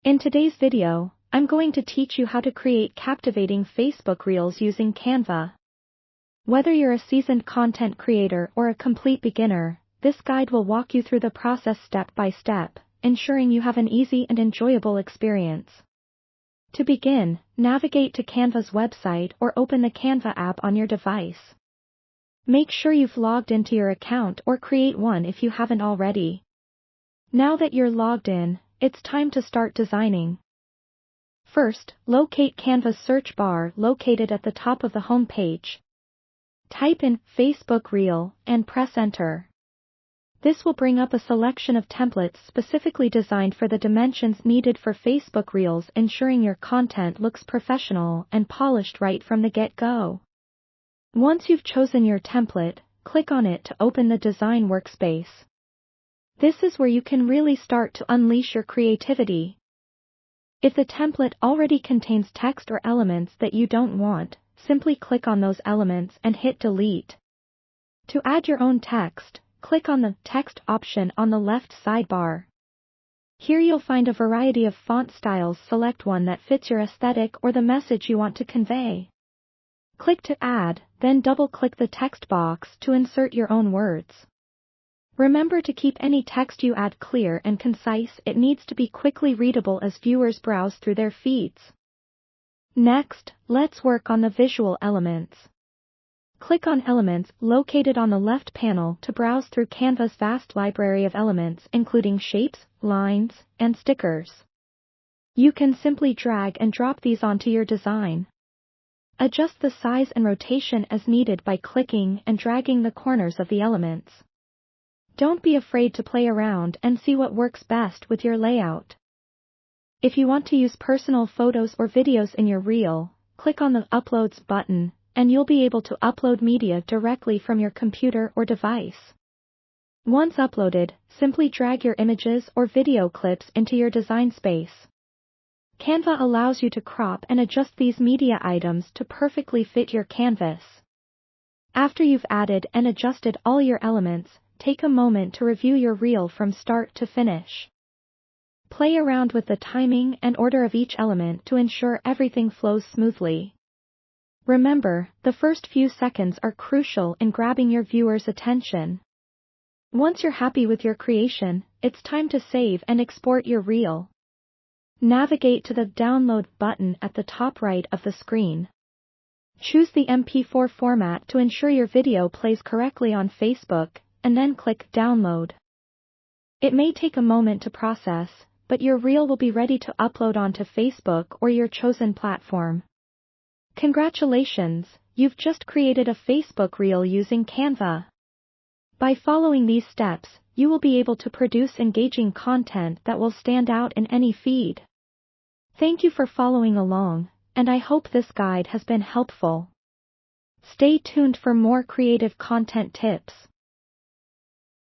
In today's video, I'm going to teach you how to create captivating Facebook Reels using Canva. Whether you're a seasoned content creator or a complete beginner, this guide will walk you through the process step by step, ensuring you have an easy and enjoyable experience. To begin, navigate to Canva's website or open the Canva app on your device. Make sure you've logged into your account or create one if you haven't already. Now that you're logged in, it's time to start designing. First, locate Canva's search bar located at the top of the home page. Type in Facebook Reel and press Enter. This will bring up a selection of templates specifically designed for the dimensions needed for Facebook Reels, ensuring your content looks professional and polished right from the get-go. Once you've chosen your template, click on it to open the design workspace. This is where you can really start to unleash your creativity. If the template already contains text or elements that you don't want, simply click on those elements and hit delete. To add your own text, click on the text option on the left sidebar. Here you'll find a variety of font styles. Select one that fits your aesthetic or the message you want to convey. Click to add, then double-click the text box to insert your own words. Remember to keep any text you add clear and concise. It needs to be quickly readable as viewers browse through their feeds. Next, let's work on the visual elements. Click on Elements located on the left panel to browse through Canva's vast library of elements, including shapes, lines, and stickers. You can simply drag and drop these onto your design. Adjust the size and rotation as needed by clicking and dragging the corners of the elements. Don't be afraid to play around and see what works best with your layout. If you want to use personal photos or videos in your reel, click on the Uploads button, and you'll be able to upload media directly from your computer or device. Once uploaded, simply drag your images or video clips into your design space. Canva allows you to crop and adjust these media items to perfectly fit your canvas. After you've added and adjusted all your elements, take a moment to review your reel from start to finish. Play around with the timing and order of each element to ensure everything flows smoothly. Remember, the first few seconds are crucial in grabbing your viewers' attention. Once you're happy with your creation, it's time to save and export your reel. Navigate to the Download button at the top right of the screen. Choose the MP4 format to ensure your video plays correctly on Facebook, and then click Download. It may take a moment to process, but your reel will be ready to upload onto Facebook or your chosen platform. Congratulations, you've just created a Facebook Reel using Canva. By following these steps, you will be able to produce engaging content that will stand out in any feed. Thank you for following along, and I hope this guide has been helpful. Stay tuned for more creative content tips.